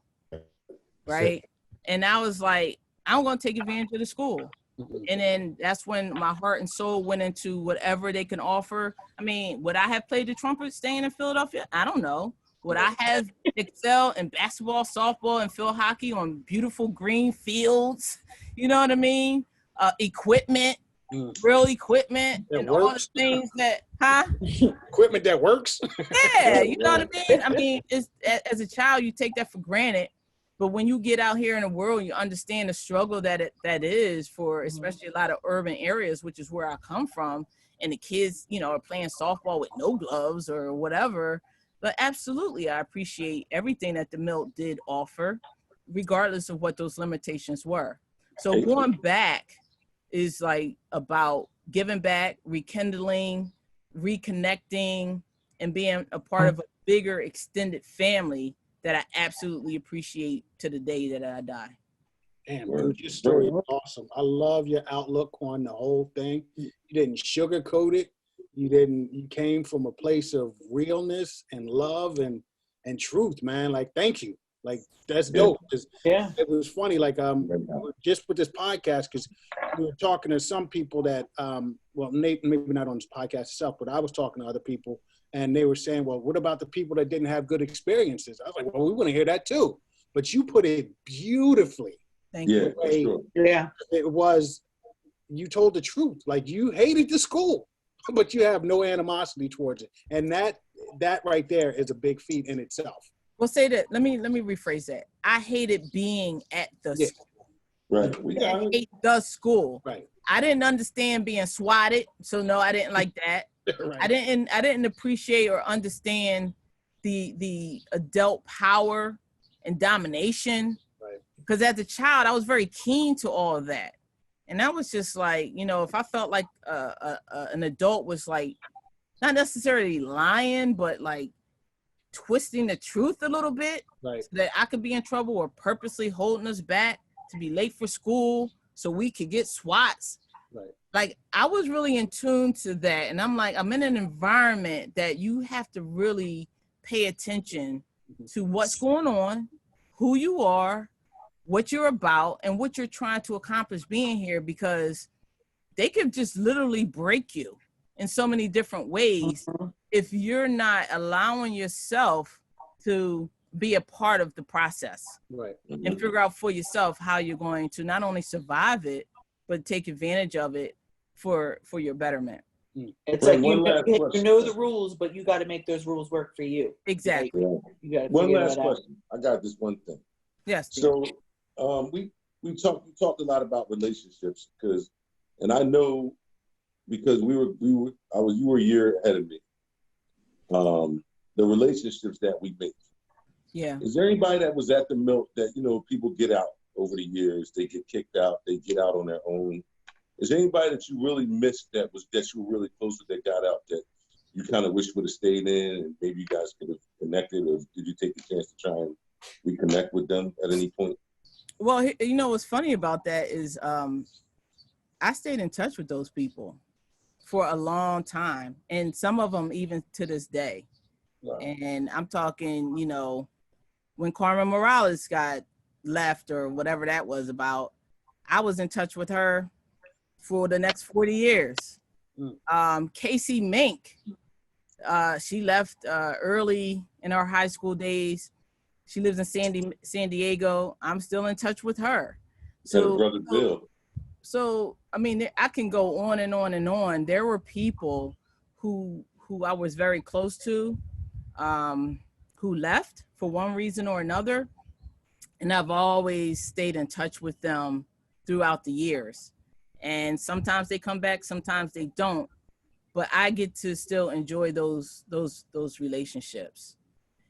Right. And I was like, I'm going to take advantage of the school. And then that's when my heart and soul went into whatever they can offer. Would I have played the trumpet staying in Philadelphia? I don't know. Would I have excelled in basketball, softball, and field hockey on beautiful green fields? You know what I mean? Equipment, real equipment, That and works. all the things that, Equipment that works. Yeah, you know what I mean? It's, as a child, you take that for granted. But when you get out here in the world, you understand the struggle that is for especially a lot of urban areas, which is where I come from. And the kids, are playing softball with no gloves or whatever. But absolutely, I appreciate everything that the Milt did offer, regardless of what those limitations were. So going back is like about giving back, rekindling, reconnecting and being a part of a bigger extended family that I absolutely appreciate to the day that I die. Damn, dude, your story is awesome. I love your outlook on the whole thing. You didn't sugarcoat it. You came from a place of realness and love and truth, man. Like, thank you. Like, that's dope. Yeah. It was funny, like, just with this podcast, because we were talking to some people that, well, maybe not on this podcast itself, but I was talking to other people, and they were saying, well, what about the people that didn't have good experiences? I was like, well, we want to hear that too. But you put it beautifully. Thank you. Sure. Yeah. It was, you told the truth. Like, you hated the school, but you have no animosity towards it. And that right there is a big feat in itself. Well, say that. Let me rephrase that. I hated being at the school. Right. We got it. Hate the school. Right. I didn't understand being swatted, so no, I didn't like that. Right. I didn't appreciate or understand the adult power and domination. Right. Because as a child, I was very keen to all of that, and I was just like, if I felt like an adult was like not necessarily lying, but like twisting the truth a little bit, Right. so that I could be in trouble, or purposely holding us back to be late for school so we could get swats. Right. Like, I was really in tune to that. And I'm like, I'm in an environment that you have to really pay attention to what's going on, who you are, what you're about, and what you're trying to accomplish being here, because they could just literally break you in so many different ways if you're not allowing yourself to be a part of the process. Right. And figure out for yourself how you're going to not only survive it, but take advantage of it for your betterment. It's like you know the rules, but you got to make those rules work for you. Exactly. You got to One last question. I got this one thing. Yes. So we talked a lot about relationships, and I know because you were a year ahead of me. The relationships that we make. Yeah. Is there anybody that was at the Milt that, people get out over the years, they get kicked out, they get out on their own? Is there anybody that you really missed that you were really close to that got out that you kind of wish would have stayed in, and maybe you guys could have connected, or did you take the chance to try and reconnect with them at any point? Well, what's funny about that is I stayed in touch with those people for a long time, and some of them even to this day. Wow. And I'm talking, when Carmen Morales got left or whatever that was about, I was in touch with her for the next 40 years. Casey Mink, she left early in our high school days. She lives in San Diego. I'm still in touch with her. So, brother Bill. So, I mean, I can go on and on and on. There were people who I was very close to, who left for one reason or another. And I've always stayed in touch with them throughout the years. And sometimes they come back, sometimes they don't. But I get to still enjoy those relationships.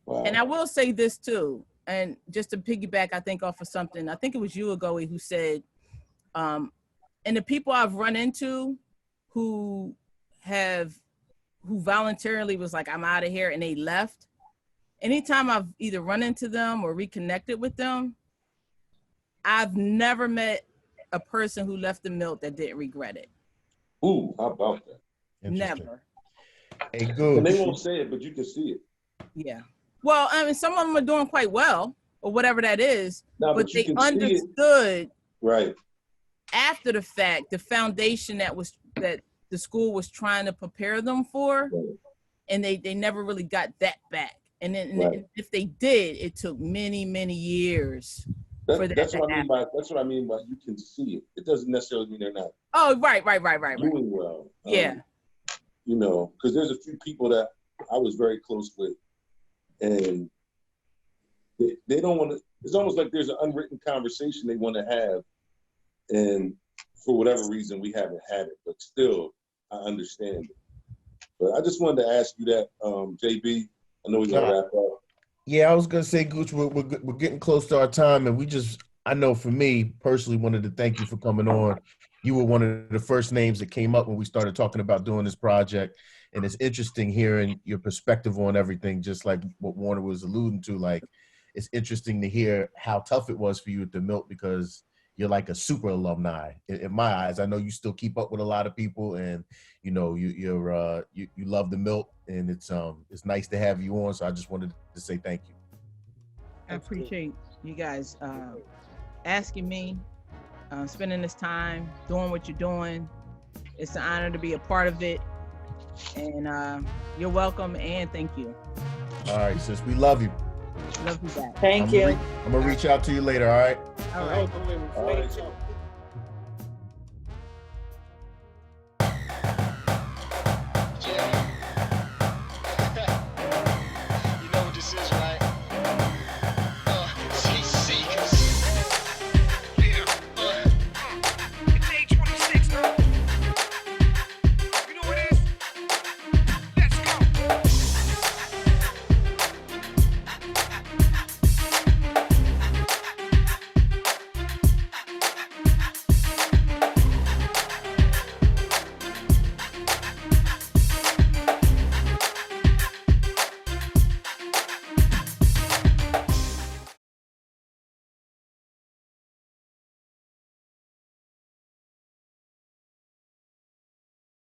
Wow. And I will say this too, and just to piggyback, I think off of something, I think it was you, Agoe, who said, and the people I've run into who voluntarily was like, I'm out of here, and they left. Anytime I've either run into them or reconnected with them, I've never met a person who left the Milt that didn't regret it. Ooh, how about that? Never. Hey, good. And they won't say it, but you can see it. Yeah. Well, I mean, some of them are doing quite well, or whatever that is, but they understood right after the fact the foundation that the school was trying to prepare them for, and they never really got that back. And then if they did, it took many, many years. That's what I mean by you can see it. It doesn't necessarily mean they're not. Oh, right. Doing well. Yeah. Because there's a few people that I was very close with, and they don't want to. It's almost like there's an unwritten conversation they want to have, and for whatever reason we haven't had it. But still, I understand it. But I just wanted to ask you that, JB. I know we gotta wrap up. Yeah, I was gonna say, Gooch, we're getting close to our time, and I know for me personally, wanted to thank you for coming on. You were one of the first names that came up when we started talking about doing this project. And it's interesting hearing your perspective on everything, just like what Warner was alluding to. Like, it's interesting to hear how tough it was for you at the Milt, because you're like a super alumni in my eyes. I know you still keep up with a lot of people, and you know you love the Milt, and it's nice to have you on. So I just wanted to say thank you. I appreciate you guys asking me, spending this time, doing what you're doing. It's an honor to be a part of it, and you're welcome, and thank you. All right, sis, we love you. Love you back. Thank you. I'm gonna reach out to you later. All right. All right. All right.